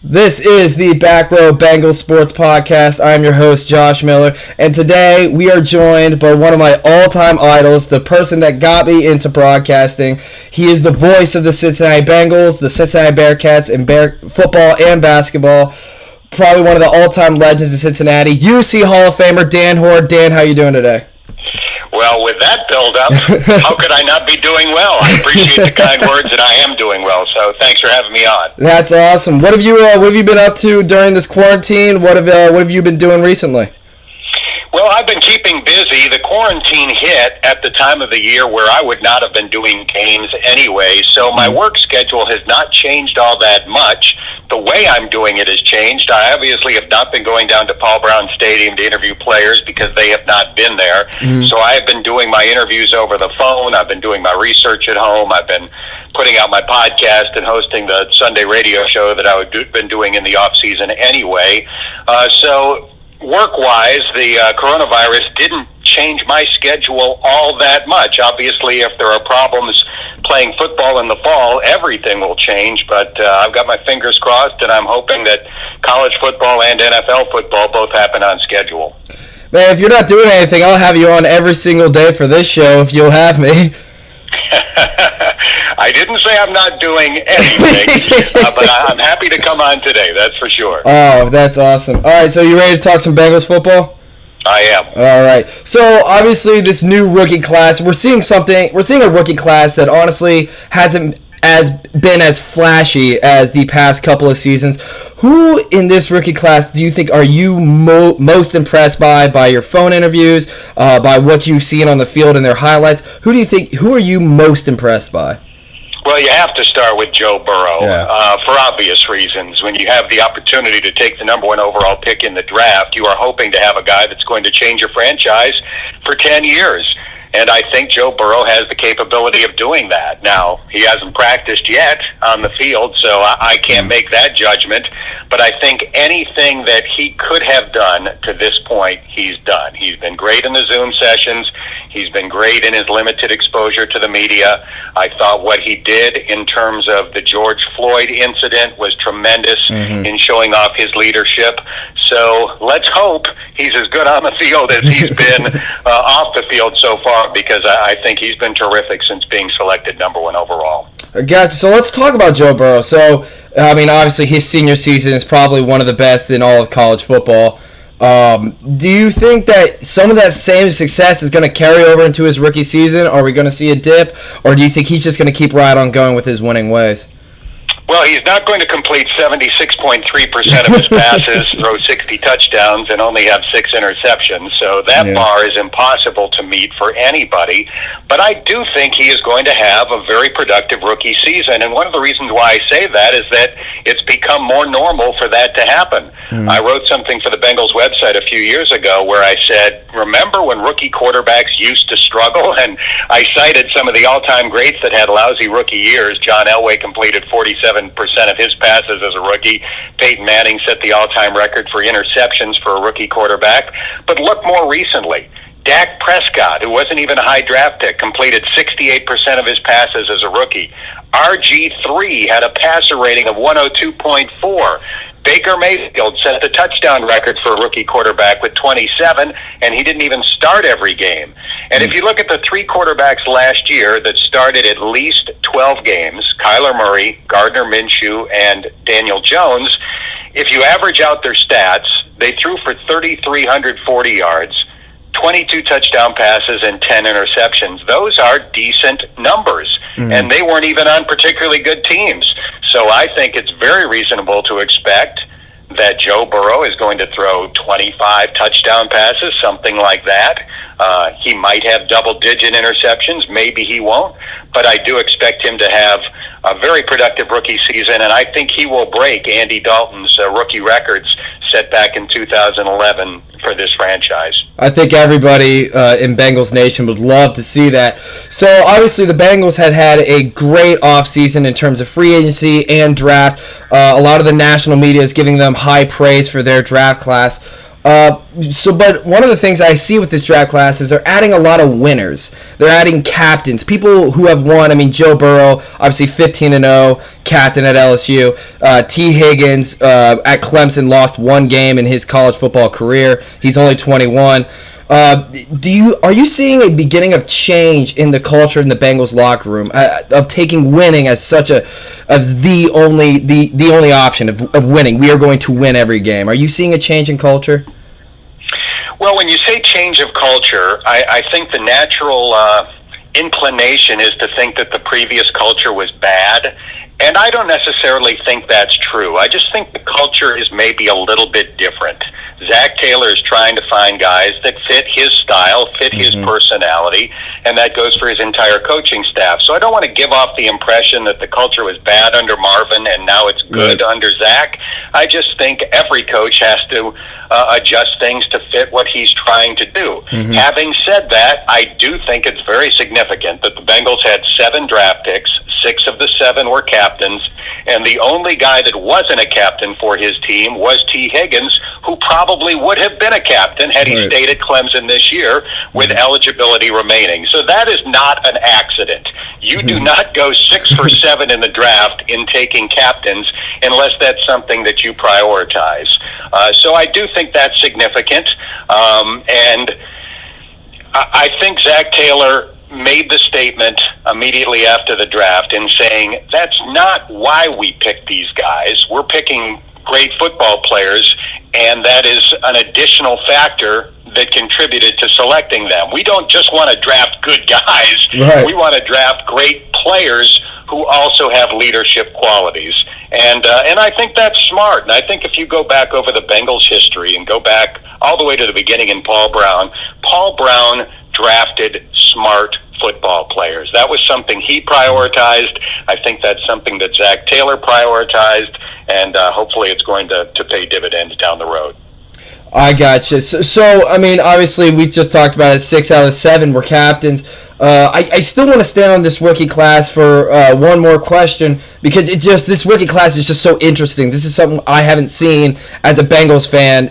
This is the Back Row Bengals Sports Podcast. I'm your host, Josh Miller, and today we are joined by one of my all-time idols, the person that got me into broadcasting. He is the voice of the Cincinnati Bengals, the Cincinnati Bearcats in football and basketball. Probably one of the all-time legends of Cincinnati. UC Hall of Famer Dan Hoard. Dan, how you doing today? Well, with that build-up, how could I not be doing well? I appreciate the kind words, and I am doing well, so thanks for having me on. That's awesome. What have you been up to during this quarantine? What have you been doing recently? Well, I've been keeping busy. The quarantine hit at the time of the year where I would not have been doing games anyway, so my work schedule has not changed all that much. The way I'm doing it has changed. I obviously have not been going down to Paul Brown Stadium to interview players because they have not been there. So I have been doing my interviews over the phone. I've been doing my research at home. I've been putting out my podcast and hosting the Sunday radio show that I would been doing in the off season anyway. So work-wise, the coronavirus didn't change my schedule all that much. Obviously, if there are problems playing football in the fall, everything will change, but I've got my fingers crossed, and I'm hoping that college football and NFL football both happen on schedule. Man, if you're not doing anything, I'll have you on every single day for this show if you'll have me. I didn't say I'm not doing anything, but I'm happy to come on today, that's for sure. Oh, that's awesome. All right, so you ready to talk some Bengals football? I am. All right. So, obviously, this new rookie class, we're seeing a rookie class that honestly hasn't been as flashy as the past couple of seasons. Who in this rookie class do you think are you most impressed by your phone interviews, by what you've seen on the field and their highlights? Who are you most impressed by? Well, you have to start with Joe Burrow, for obvious reasons. When you have the opportunity to take the number one overall pick in the draft, you are hoping to have a guy that's going to change your franchise for 10 years. And I think Joe Burrow has the capability of doing that. Now, he hasn't practiced yet on the field, so I can't make that judgment. But I think anything that he could have done to this point, he's done. He's been great in the Zoom sessions. He's been great in his limited exposure to the media. I thought what he did in terms of the George Floyd incident was tremendous in showing off his leadership. So let's hope he's as good on the field as he's been off the field so far, because I think he's been terrific since being selected number one overall. Gotcha. So let's talk about Joe Burrow. So, I mean, obviously his senior season is probably one of the best in all of college football. Do you think that some of that same success is going to carry over into his rookie season? Are we going to see a dip? Or do you think he's just going to keep right on going with his winning ways? Well, he's not going to complete 76.3% of his passes, throw 60 touchdowns, and only have 6 interceptions. So that bar is impossible to meet for anybody. But I do think he is going to have a very productive rookie season. And one of the reasons why I say that is that it's become more normal for that to happen. I wrote something for the Bengals website a few years ago where I said, remember when rookie quarterbacks used to struggle? And I cited some of the all-time greats that had lousy rookie years. John Elway completed 47% of his passes as a rookie. Peyton Manning set the all-time record for interceptions for a rookie quarterback. But look more recently. Dak Prescott, who wasn't even a high draft pick, completed 68% of his passes as a rookie. RG3 had a passer rating of 102.4. Baker Mayfield set the touchdown record for a rookie quarterback with 27, and he didn't even start every game. And if you look at the 3 quarterbacks last year that started at least 12 games, Kyler Murray, Gardner Minshew, and Daniel Jones, if you average out their stats, they threw for 3,340 yards, 22 touchdown passes, and 10 interceptions. Those are decent numbers, and they weren't even on particularly good teams. So I think it's very reasonable to expect that Joe Burrow is going to throw 25 touchdown passes, something like that. He might have double-digit interceptions. Maybe he won't. But I do expect him to have a very productive rookie season, and I think he will break Andy Dalton's rookie records set back in 2011 for this franchise. I think everybody in Bengals Nation would love to see that. So, obviously, the Bengals had a great offseason in terms of free agency and draft. A lot of the national media is giving them high praise for their draft class. But one of the things I see with this draft class is they're adding a lot of winners. They're adding captains, people who have won. I mean, Joe Burrow, obviously 15-0, captain at LSU. T. Higgins at Clemson lost one game in his college football career. He's only 21. Are you seeing a beginning of change in the culture in the Bengals locker room of taking winning as the only option of winning? We are going to win every game. Are you seeing a change in culture? Well, when you say change of culture, I think the natural inclination is to think that the previous culture was bad. And I don't necessarily think that's true. I just think the culture is maybe a little bit different. Zach Taylor is trying to find guys that fit his style, fit his personality, and that goes for his entire coaching staff. So I don't want to give off the impression that the culture was bad under Marvin and now it's good under Zach. I just think every coach has to adjust things to fit what he's trying to do. Having said that, I do think it's very significant that the Bengals had 7 draft picks. 6 of the 7 were captains, and the only guy that wasn't a captain for his team was T. Higgins, who probably would have been a captain had he stayed at Clemson this year with eligibility remaining. So that is not an accident. You do not go 6 or 7 in the draft in taking captains unless that's something that you prioritize. So I do think that's significant, and I think Zach Taylor made the statement immediately after the draft in saying, that's not why we picked these guys. We're picking great football players, and that is an additional factor that contributed to selecting them. We don't just want to draft good guys. We want to draft great players who also have leadership qualities. And I think that's smart. And I think if you go back over the Bengals history and go back all the way to the beginning in Paul Brown drafted smart football players. That was something he prioritized. I think that's something that Zach Taylor prioritized, and hopefully it's going to pay dividends down the road. I gotcha. So, I mean, obviously, we just talked about it. 6 out of 7 were captains. I still want to stay on this rookie class for one more question, because this rookie class is just so interesting. This is something I haven't seen as a Bengals fan,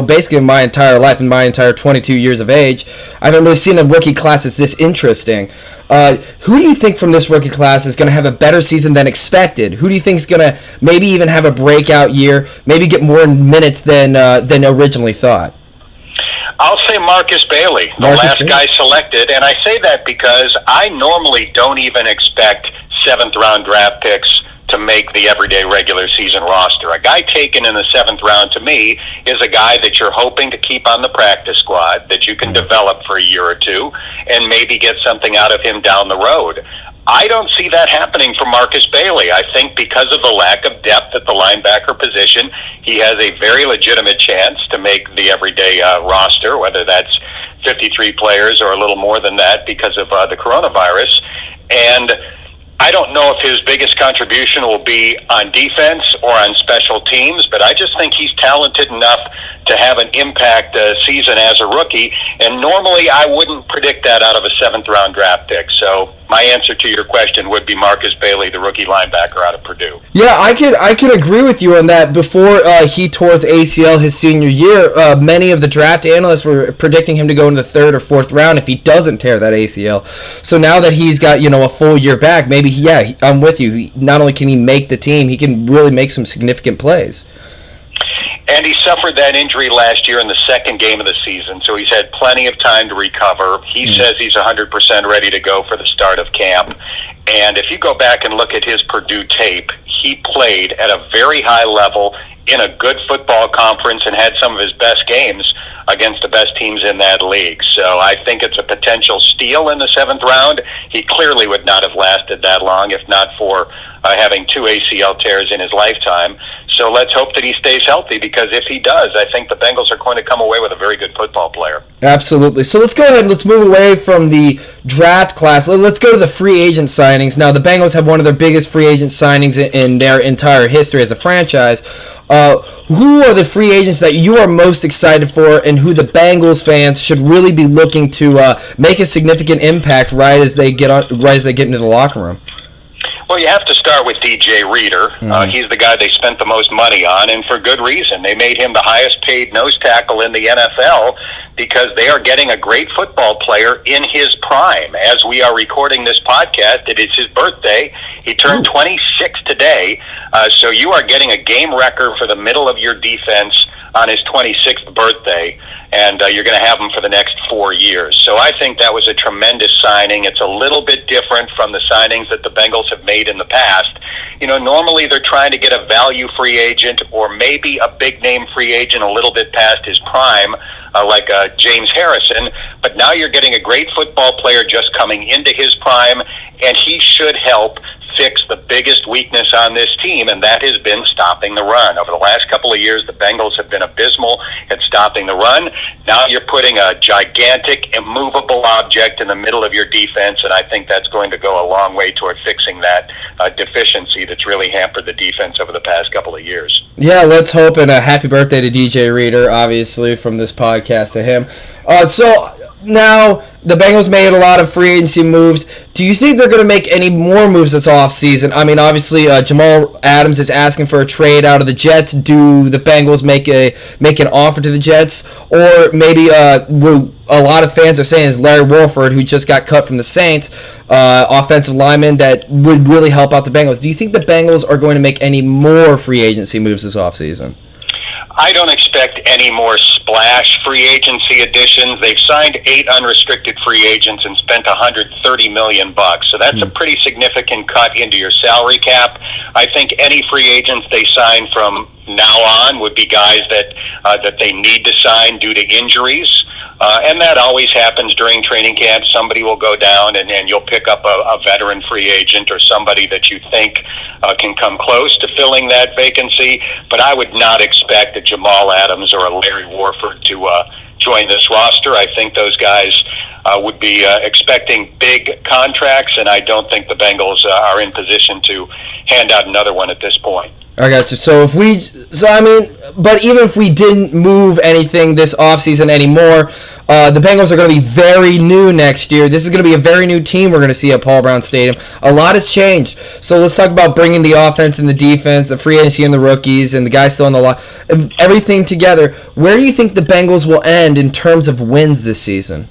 basically in my entire life, in my entire 22 years of age. I haven't really seen a rookie class that's this interesting. Who do you think from this rookie class is going to have a better season than expected? Who do you think is going to maybe even have a breakout year, maybe get more minutes than originally thought? I'll say Marcus Bailey, the last guy selected, and I say that because I normally don't even expect 7th-round draft picks to make the everyday regular season roster. A guy taken in the 7th round, to me, is a guy that you're hoping to keep on the practice squad, that you can develop for a year or two, and maybe get something out of him down the road. I don't see that happening for Marcus Bailey. I think because of the lack of depth at the linebacker position, he has a very legitimate chance to make the everyday roster, whether that's 53 players or a little more than that because of the coronavirus. And I don't know if his biggest contribution will be on defense or on special teams, but I just think he's talented enough to have an impact season as a rookie, and normally I wouldn't predict that out of a 7th-round draft pick. So my answer to your question would be Marcus Bailey, the rookie linebacker out of Purdue. Yeah, I could agree with you on that. Before he tore his ACL his senior year, many of the draft analysts were predicting him to go in the 3rd or 4th round if he doesn't tear that ACL. So now that he's got a full year back, maybe I'm with you. Not only can he make the team, he can really make some significant plays. And he suffered that injury last year in the 2nd game of the season, so he's had plenty of time to recover. He says he's 100% ready to go for the start of camp. And if you go back and look at his Purdue tape, he played at a very high level in a good football conference and had some of his best games against the best teams in that league. So I think it's a potential steal in the 7th round. He clearly would not have lasted that long if not for having 2 ACL tears in his lifetime. So let's hope that he stays healthy, because if he does, I think the Bengals are going to come away with a very good football player. Absolutely. So let's go ahead and let's move away from the draft class. Let's go to the free agent signings. Now, the Bengals have one of their biggest free agent signings in their entire history as a franchise. Who are the free agents that you are most excited for, and who the Bengals fans should really be looking to make a significant impact right as they get into the locker room? Well, you have to start with DJ Reader. He's the guy they spent the most money on, and for good reason. They made him the highest paid nose tackle in the NFL because they are getting a great football player in his prime. As we are recording this podcast, it is his birthday. He turned 26 today, so you are getting a game wrecker for the middle of your defense on his 26th birthday, and you're going to have him for the next 4 years. So I think that was a tremendous signing. It's a little bit different from the signings that the Bengals have made in the past. Normally they're trying to get a value free agent or maybe a big-name free agent a little bit past his prime, like James Harrison, but now you're getting a great football player just coming into his prime, and he should help fix the biggest weakness on this team, and that has been stopping the run. Over the last couple of years, the Bengals have been abysmal at stopping the run. Now you're putting a gigantic, immovable object in the middle of your defense, and I think that's going to go a long way toward fixing that deficiency that's really hampered the defense over the past couple of years. Yeah, let's hope, and a happy birthday to DJ Reader, obviously, from this podcast to him. So now the Bengals made a lot of free agency moves. Do you think they're going to make any more moves this offseason? I mean, obviously, Jamal Adams is asking for a trade out of the Jets. Do the Bengals make an offer to the Jets? Or maybe what a lot of fans are saying is Larry Wolford, who just got cut from the Saints, offensive lineman that would really help out the Bengals. Do you think the Bengals are going to make any more free agency moves this offseason? I don't expect any more splash free agency additions. They've signed 8 unrestricted free agents and spent $130 million. So that's a pretty significant cut into your salary cap. I think any free agents they sign from now on would be guys that they need to sign due to injuries. And that always happens during training camp. Somebody will go down and you'll pick up a veteran free agent or somebody that you think can come close to filling that vacancy. But I would not expect a Jamal Adams or a Larry Warford to join this roster. I think those guys would be expecting big contracts, and I don't think the Bengals are in position to hand out another one at this point. I got you. But even if we didn't move anything this offseason anymore, the Bengals are going to be very new next year. This is going to be a very new team we're going to see at Paul Brown Stadium. A lot has changed. So let's talk about bringing the offense and the defense, the free agency and the rookies, and the guys still in the lot, everything together. Where do you think the Bengals will end in terms of wins this season?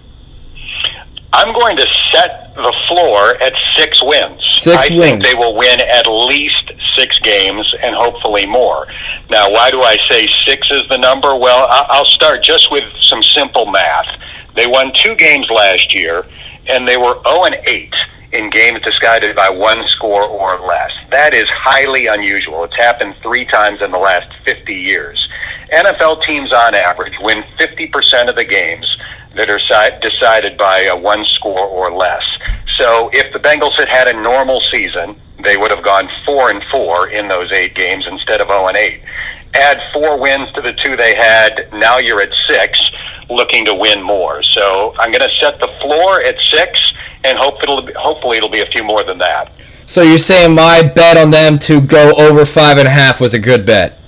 I'm going to set the floor at 6 wins. I think they will win at least 6 games and hopefully more. Now, why do I say 6 is the number? Well, I'll start just with some simple math. They won 2 games last year, and they were 0-8 in games decided by 1 score or less. That is highly unusual. It's happened 3 times in the last 50 years. NFL teams on average win 50% of the games that are decided by 1 score or less. So if the Bengals had a normal season, they would have gone 4-4 in those 8 games instead of 0-8. Add 4 wins to the 2 they had, now you're at 6, looking to win more. So I'm going to set the floor at 6, and hopefully it'll be a few more than that. So you're saying my bet on them to go over 5.5 was a good bet?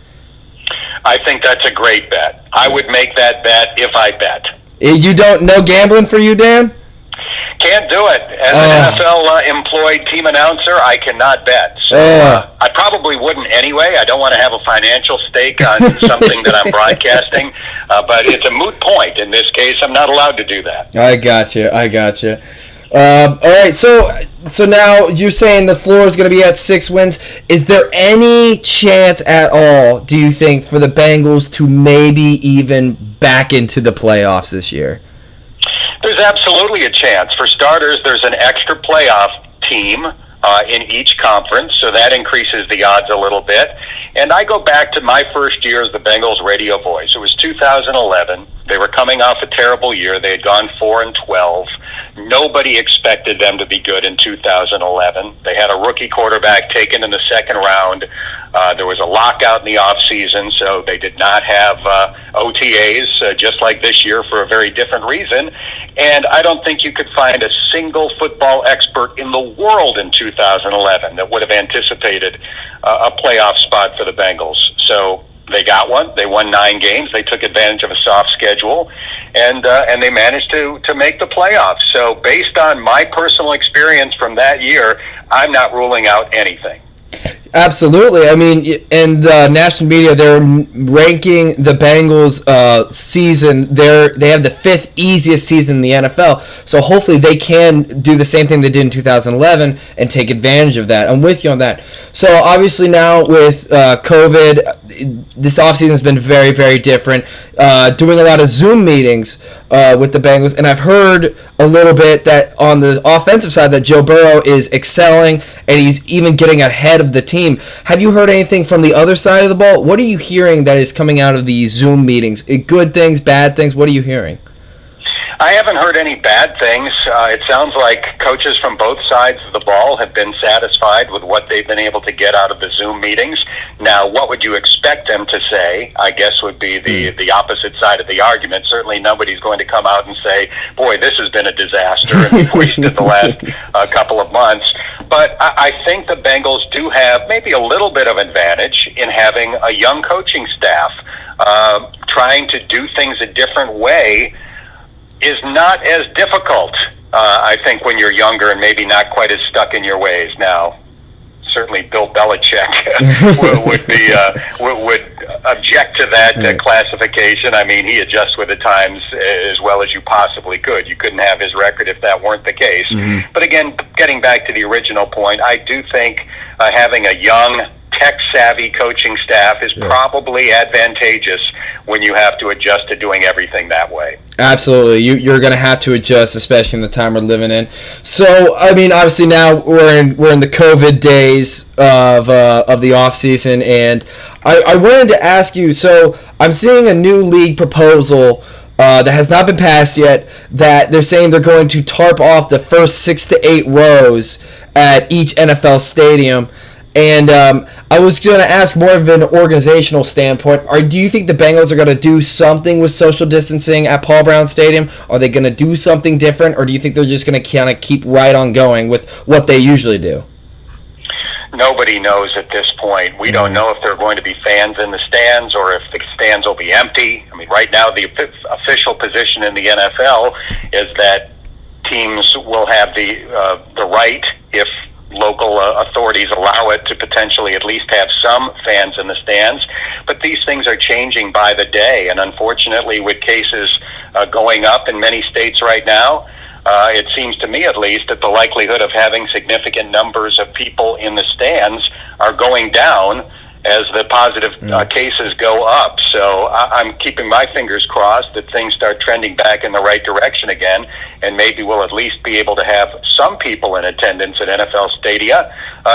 I think that's a great bet. I would make that bet if I bet. No gambling for you, Dan? Can't do it. As an NFL employed team announcer, I cannot bet. So I probably wouldn't anyway. I don't want to have a financial stake on something that I'm broadcasting. But it's a moot point. In this case, I'm not allowed to do that. I got you. All right, so now you're saying the floor is going to be at 6 wins. Is there any chance at all, do you think, for the Bengals to maybe even back into the playoffs this year? There's absolutely a chance. For starters, there's an extra playoff team in each conference, so that increases the odds a little bit. And I go back to my first year as the Bengals radio voice. It was 2011. They were coming off a terrible year. They had gone 4-12. Nobody expected them to be good in 2011. They had a rookie quarterback taken in the second round. There was a lockout in the offseason, so they did not have OTAs, just like this year, for a very different reason. And I don't think you could find a single football expert in the world in 2011 that would have anticipated a playoff spot for the Bengals. So they got one. They won 9 games. They took advantage of a soft schedule, and they managed to make the playoffs. So based on my personal experience from that year, I'm not ruling out anything. Absolutely. I mean, in the national media, they're ranking the Bengals season. They have the 5th easiest season in the NFL. So hopefully they can do the same thing they did in 2011 and take advantage of that. I'm with you on that. So obviously now with COVID, this offseason has been very, very different. Doing a lot of Zoom meetings with the Bengals, and I've heard a little bit that on the offensive side that Joe Burrow is excelling and he's even getting ahead of the team. Have you heard anything from the other side of the ball? What are you hearing that is coming out of these Zoom meetings? Good things, bad things? What are you hearing? I haven't heard any bad things. It sounds like coaches from both sides of the ball have been satisfied with what they've been able to get out of the Zoom meetings. Now, what would you expect them to say, I guess, would be the opposite side of the argument. Certainly nobody's going to come out and say, boy, this has been a disaster and we've wasted the last couple of months. But I think the Bengals do have maybe a little bit of advantage in having a young coaching staff. Trying to do things a different way is not as difficult, I think, when you're younger and maybe not quite as stuck in your ways. Now, certainly Bill Belichick would object to that classification. I mean, he adjusts with the times as well as you possibly could. You couldn't have his record if that weren't the case. Mm-hmm. But again, getting back to the original point, I do think having a young, tech-savvy coaching staff is probably advantageous when you have to adjust to doing everything that way. Absolutely. You're going to have to adjust, especially in the time we're living in. So, I mean, obviously now we're in the COVID days of the offseason, and I wanted to ask you, so I'm seeing a new league proposal that has not been passed yet, that they're saying they're going to tarp off the first 6 to 8 rows at each NFL stadium. And I was going to ask more of an organizational standpoint. Do you think the Bengals are going to do something with social distancing at Paul Brown Stadium? Are they going to do something different? Or do you think they're just going to kind of keep right on going with what they usually do? Nobody knows at this point. We don't know if there are going to be fans in the stands or if the stands will be empty. I mean, right now the official position in the NFL is that teams will have the right, if local authorities allow it, to potentially at least have some fans in the stands. But these things are changing by the day, and unfortunately with cases going up in many states right now, it seems to me at least that the likelihood of having significant numbers of people in the stands are going down as the positive cases go up. So I'm keeping my fingers crossed that things start trending back in the right direction again, and maybe we'll at least be able to have some people in attendance at NFL stadia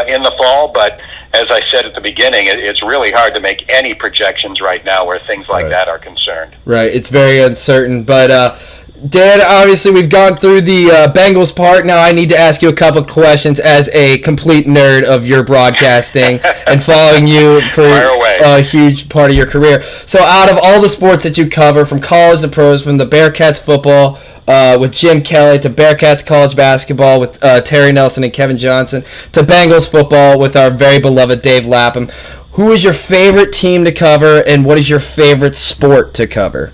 in the fall. But as I said at the beginning, it's really hard to make any projections right now where things like that are concerned. Right, it's very uncertain. But Dan, obviously we've gone through the Bengals part. Now I need to ask you a couple questions as a complete nerd of your broadcasting and following you for a huge part of your career. So out of all the sports that you cover, from college to pros, from the Bearcats football with Jim Kelly to Bearcats college basketball with Terry Nelson and Kevin Johnson to Bengals football with our very beloved Dave Lapham, who is your favorite team to cover and what is your favorite sport to cover?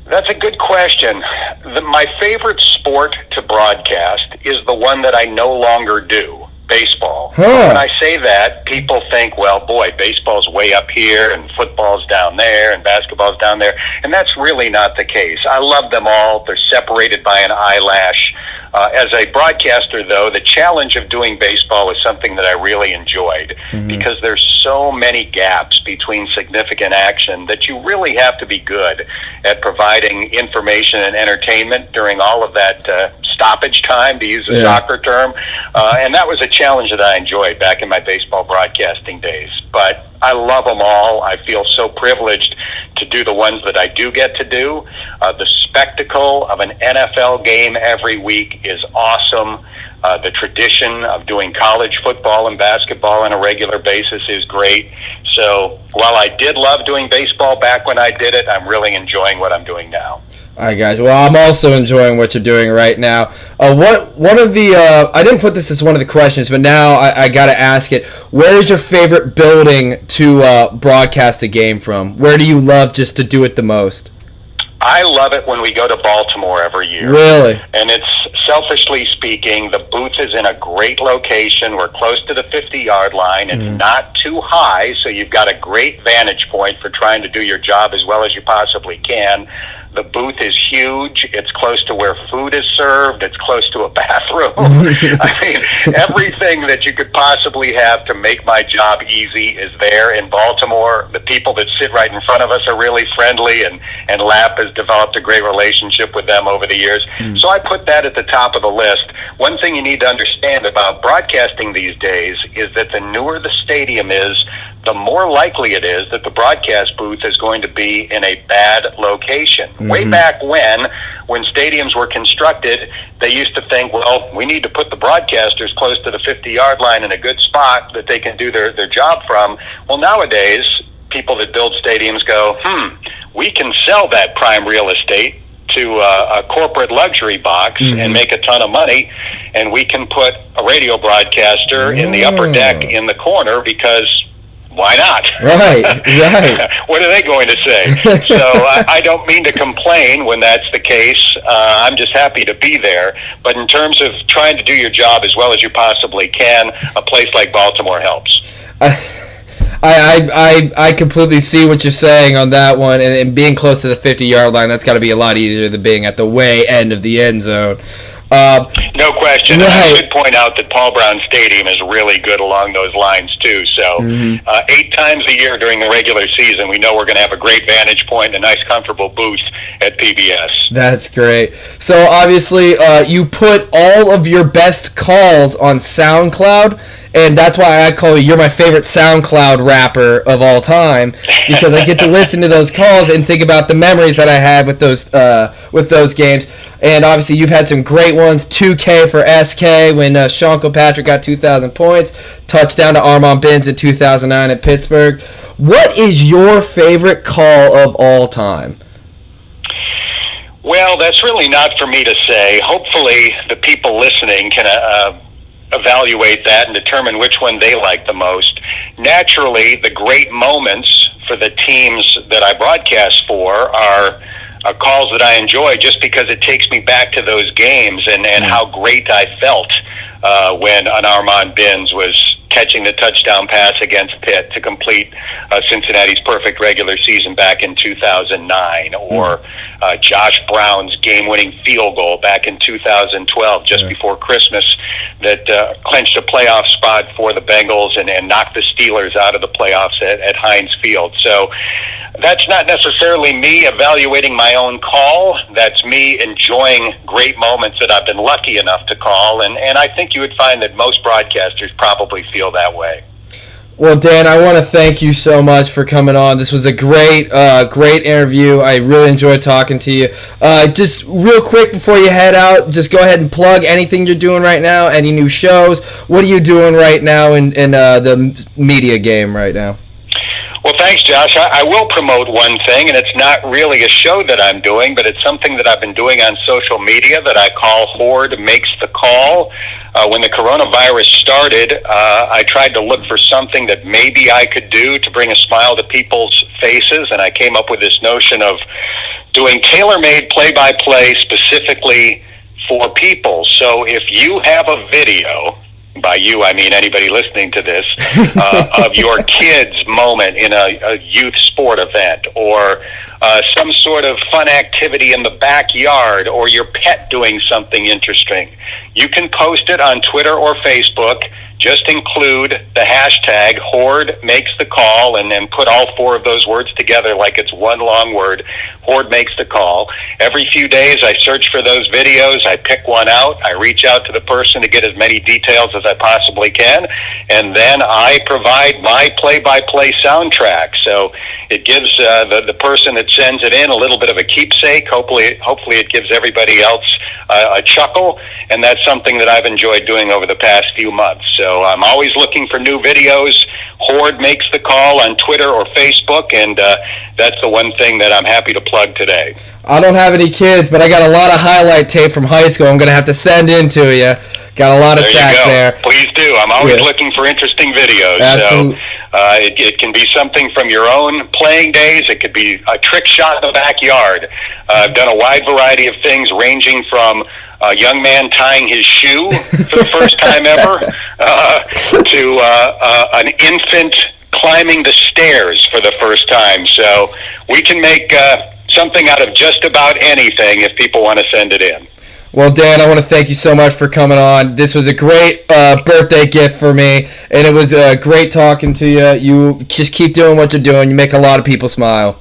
That's a good question. My favorite sport to broadcast is the one that I no longer do, baseball. When I say that, people think, well, boy, baseball's way up here and football's down there and basketball's down there. And that's really not the case. I love them all. They're separated by an eyelash. As a broadcaster, though, the challenge of doing baseball was something that I really enjoyed because there's so many gaps between significant action that you really have to be good at providing information and entertainment during all of that stoppage time, to use a soccer term. And that was a challenge that I enjoyed back in my baseball broadcasting days. But I love them all. I feel so privileged to do the ones that I do get to do. The spectacle of an NFL game every week is awesome. The tradition of doing college football and basketball on a regular basis is great. So while I did love doing baseball back when I did it, I'm really enjoying what I'm doing now. All right, guys. Well, I'm also enjoying what you're doing right now. One of the I didn't put this as one of the questions, but now I got to ask it. Where is your favorite building to broadcast a game from? Where do you love just to do it the most? I love it when we go to Baltimore every year. Really? And it's, selfishly speaking, the booth is in a great location. We're close to the 50-yard line. It's not too high, so you've got a great vantage point for trying to do your job as well as you possibly can. The booth is huge. It's close to where food is served. It's close to a bathroom. I mean, everything that you could possibly have to make my job easy is there in Baltimore. The people that sit right in front of us are really friendly, and Lap has developed a great relationship with them over the years. So I put that at the top of the list. One thing you need to understand about broadcasting these days is that the newer the stadium is, the more likely it is that the broadcast booth is going to be in a bad location. Way back when stadiums were constructed, they used to think, well, we need to put the broadcasters close to the 50-yard line in a good spot that they can do their job from. Well, nowadays, people that build stadiums go, we can sell that prime real estate to a corporate luxury box and make a ton of money, and we can put a radio broadcaster in the upper deck in the corner because why not? Right. What are they going to say? So I don't mean to complain when that's the case. I'm just happy to be there. But in terms of trying to do your job as well as you possibly can, a place like Baltimore helps. I completely see what you're saying on that one, and being close to the 50-yard line, that's got to be a lot easier than being at the way end of the end zone. No question. Right. I should point out that Paul Brown Stadium is really good along those lines, too. So 8 times a year during the regular season, we know we're going to have a great vantage point and a nice, comfortable booth at PBS. That's great. So, obviously, you put all of your best calls on SoundCloud, and that's why I call you're my favorite SoundCloud rapper of all time, because I get to listen to those calls and think about the memories that I had with those games. And obviously, you've had some great ones. 2K for SK when Sean Kilpatrick got 2,000 points. Touchdown to Armand Binns in 2009 at Pittsburgh. What is your favorite call of all time? Well, that's really not for me to say. Hopefully, the people listening can evaluate that and determine which one they like the most. Naturally, the great moments for the teams that I broadcast for are calls that I enjoy just because it takes me back to those games and how great I felt when an Armand Binns was catching the touchdown pass against Pitt to complete Cincinnati's perfect regular season back in 2009, or Josh Brown's game-winning field goal back in 2012, just before Christmas, that clinched a playoff spot for the Bengals and knocked the Steelers out of the playoffs at Heinz Field. So that's not necessarily me evaluating my own call. That's me enjoying great moments that I've been lucky enough to call, and I think you would find that most broadcasters probably feel that way. Well, Dan, I want to thank you so much for coming on. This was a great interview. I really enjoyed talking to you. Just real quick before you head out, just go ahead and plug anything you're doing right now, any new shows. What are you doing right now in the media game right now? Well, thanks, Josh. I will promote one thing, and it's not really a show that I'm doing, but it's something that I've been doing on social media that I call Hoard Makes the Call. When the coronavirus started, I tried to look for something that maybe I could do to bring a smile to people's faces, and I came up with this notion of doing tailor-made play-by-play specifically for people. So if you have a video, by you I mean anybody listening to this, of your kid's moment in a youth sport event, or some sort of fun activity in the backyard, or your pet doing something interesting, you can post it on Twitter or Facebook. Just include the hashtag Hoard Makes the Call, and then put all 4 of those words together like it's one long word. Hoard Makes the Call. Every few days I search for those videos, I pick one out, I reach out to the person to get as many details as I possibly can, and then I provide my play-by-play soundtrack. So it gives the person that sends it in a little bit of a keepsake. Hopefully it gives everybody else a chuckle, and that's something that I've enjoyed doing over the past few months. So I'm always looking for new videos. Hoard Makes the Call on Twitter or Facebook, and that's the one thing that I'm happy to plug today. I don't have any kids, but I got a lot of highlight tape from high school I'm going to have to send in to you. Got a lot of sacks there. Please do. I'm always looking for interesting videos. Absolutely. So It can be something from your own playing days. It could be a trick shot in the backyard. I've done a wide variety of things, ranging from a young man tying his shoe for the first time ever to an infant climbing the stairs for the first time. So we can make something out of just about anything if people want to send it in. Well, Dan, I want to thank you so much for coming on. This was a great birthday gift for me, and it was great talking to you. You just keep doing what you're doing. You make a lot of people smile.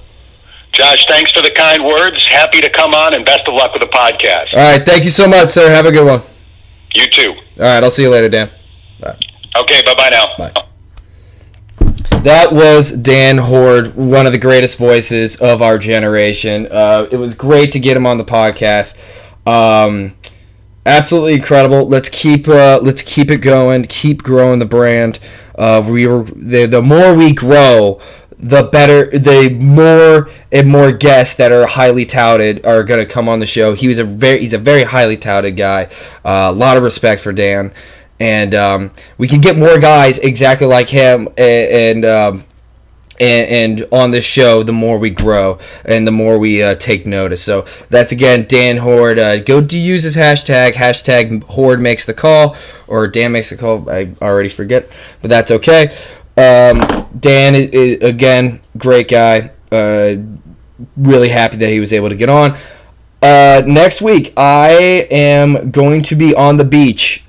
Josh, thanks for the kind words. Happy to come on, and best of luck with the podcast. All right, thank you so much, sir. Have a good one. You too. All right, I'll see you later, Dan. Bye. Okay, bye-bye now. Bye. That was Dan Hoard, one of the greatest voices of our generation. It was great to get him on the podcast. Absolutely incredible. Let's keep it going. Keep growing the brand. The more we grow, the better. The more and more guests that are highly touted are going to come on the show. He's a very highly touted guy. A lot of respect for Dan. And we can get more guys exactly like him, and on this show, the more we grow and the more we take notice. So that's, again, Dan Hoard. Go to use his hashtag Hoard makes the call, or Dan makes the call. I already forget, but that's okay. Dan is, again, great guy. Really happy that he was able to get on. Next week, I am going to be on the beach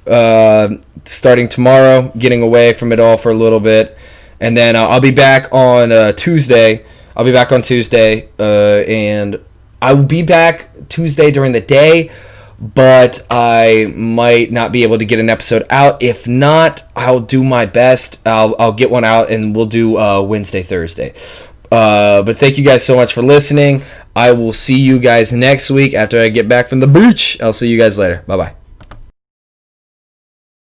starting tomorrow, getting away from it all for a little bit. And then I'll be back on Tuesday. And I will be back Tuesday during the day, but I might not be able to get an episode out. If not, I'll do my best. I'll get one out, and we'll do Wednesday, Thursday. But thank you guys so much for listening. I will see you guys next week after I get back from the beach. I'll see you guys later. Bye-bye.